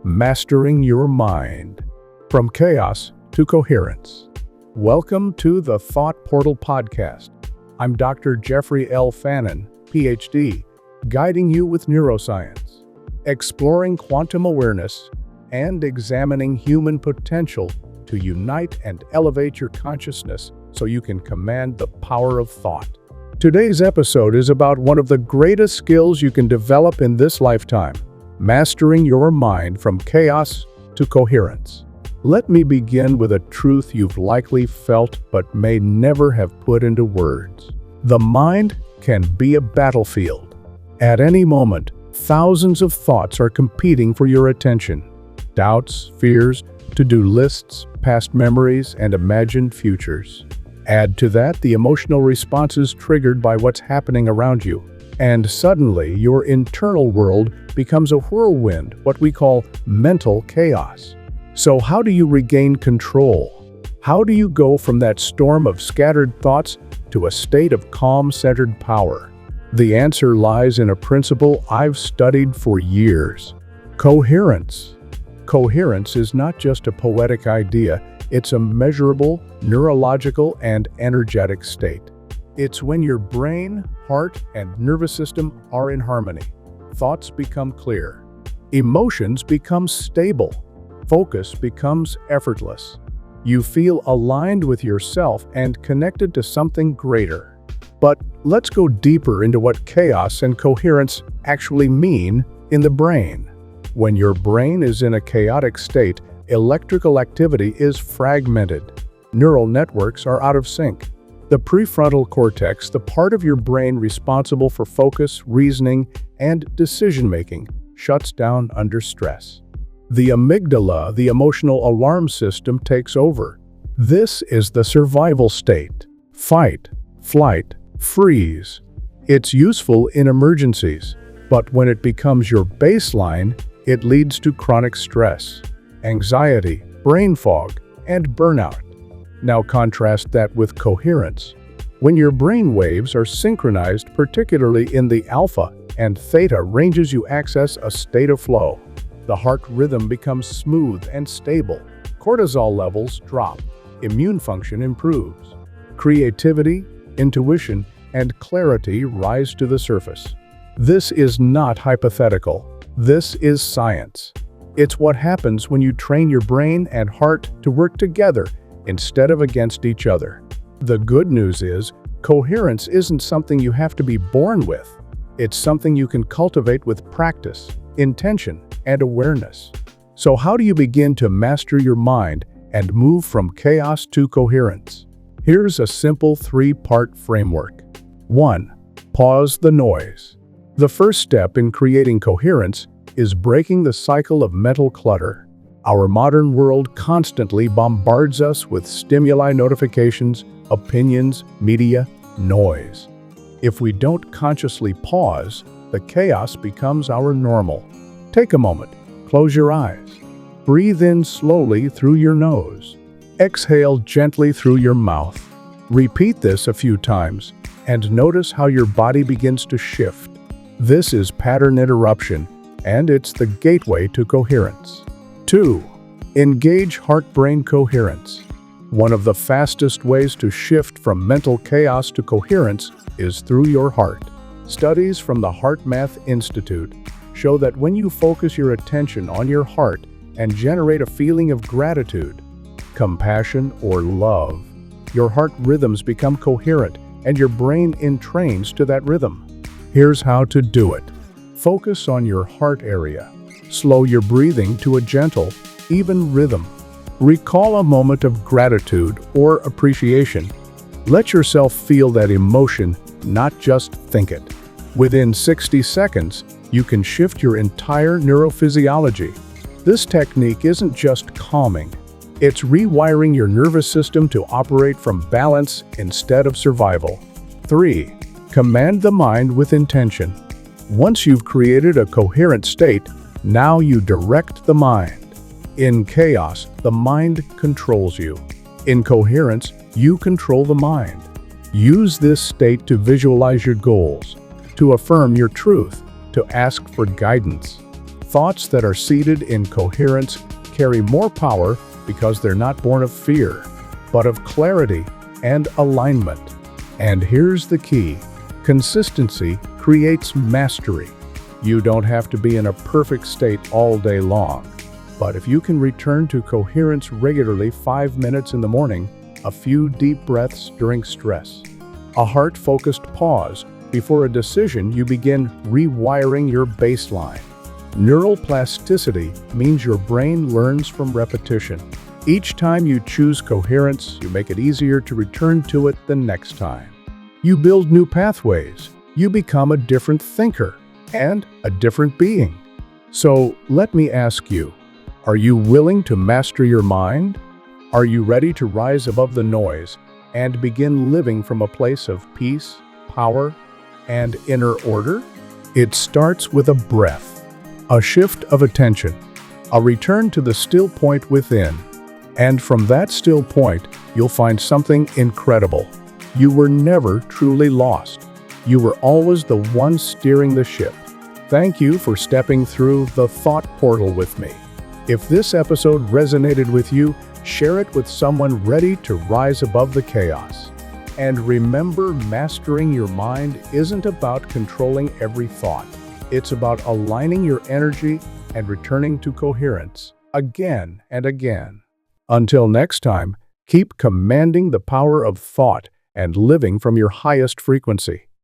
Mastering Your Mind. From Chaos to Coherence. Welcome to the Thought Portal Podcast. I'm Dr. Jeffrey L. Fannin, PhD, guiding you with neuroscience, exploring quantum awareness, and examining human potential to unite and elevate your consciousness so you can command the power of thought. Today's episode is about one of the greatest skills you can develop in this lifetime, mastering your mind from chaos to coherence. Let me begin with a truth you've likely felt but may never have put into words. The mind can be a battlefield. At any moment, thousands of thoughts are competing for your attention. Doubts, fears, to-do lists, past memories, and imagined futures. Add to that the emotional responses triggered by what's happening around you, and suddenly your internal world becomes a whirlwind, what we call mental chaos. So how do you regain control? How do you go from that storm of scattered thoughts to a state of calm-centered power? The answer lies in a principle I've studied for years: coherence. Coherence is not just a poetic idea, it's a measurable, neurological, and energetic state. It's when your brain, heart, and nervous system are in harmony. Thoughts become clear. Emotions become stable. Focus becomes effortless. You feel aligned with yourself and connected to something greater. But let's go deeper into what chaos and coherence actually mean in the brain. When your brain is in a chaotic state, electrical activity is fragmented. Neural networks are out of sync. The prefrontal cortex, the part of your brain responsible for focus, reasoning, and decision-making, shuts down under stress. The amygdala, the emotional alarm system, takes over. This is the survival state. Fight, flight, freeze. It's useful in emergencies, but when it becomes your baseline, it leads to chronic stress, anxiety, brain fog, and burnout. Now contrast that with coherence. When your brain waves are synchronized, particularly in the alpha and theta ranges, you access a state of flow. The heart rhythm becomes smooth and stable. Cortisol levels drop. Immune function improves. Creativity, intuition, and clarity rise to the surface. This is not hypothetical. This is science. It's what happens when you train your brain and heart to work together instead of against each other. The good news is, coherence isn't something you have to be born with. It's something you can cultivate with practice, intention, and awareness. So how do you begin to master your mind and move from chaos to coherence? Here's a simple three-part framework. 1. Pause the noise. The first step in creating coherence is breaking the cycle of mental clutter. Our modern world constantly bombards us with stimuli, notifications, opinions, media, noise. If we don't consciously pause, the chaos becomes our normal. Take a moment, close your eyes. Breathe in slowly through your nose. Exhale gently through your mouth. Repeat this a few times and notice how your body begins to shift. This is pattern interruption, and it's the gateway to coherence. 2. Engage heart-brain coherence. One of the fastest ways to shift from mental chaos to coherence is through your heart. Studies from the HeartMath Institute show that when you focus your attention on your heart and generate a feeling of gratitude, compassion, or love, your heart rhythms become coherent and your brain entrains to that rhythm. Here's how to do it. Focus on your heart area. Slow your breathing to a gentle, even rhythm. Recall a moment of gratitude or appreciation. Let yourself feel that emotion, not just think it. Within 60 seconds, you can shift your entire neurophysiology. This technique isn't just calming. It's rewiring your nervous system to operate from balance instead of survival. 3. Command the mind with intention. Once you've created a coherent state, now you direct the mind. In chaos, the mind controls you. In coherence, you control the mind. Use this state to visualize your goals, to affirm your truth, to ask for guidance. Thoughts that are seated in coherence carry more power because they're not born of fear, but of clarity and alignment. And here's the key: consistency creates mastery. You don't have to be in a perfect state all day long, but if you can return to coherence regularly, 5 minutes in the morning, a few deep breaths during stress, a heart-focused pause before a decision, you begin rewiring your baseline. Neural plasticity means your brain learns from repetition. Each time you choose coherence, you make it easier to return to it the next time. You build new pathways. You become a different thinker and a different being. So let me ask you, are you willing to master your mind? Are you ready to rise above the noise and begin living from a place of peace, power, and inner order? It starts with a breath, a shift of attention, a return to the still point within. And from that still point, you'll find something incredible. You were never truly lost. You were always the one steering the ship. Thank you for stepping through the thought portal with me. If this episode resonated with you, share it with someone ready to rise above the chaos. And remember, mastering your mind isn't about controlling every thought. It's about aligning your energy and returning to coherence again and again. Until next time, keep commanding the power of thought and living from your highest frequency.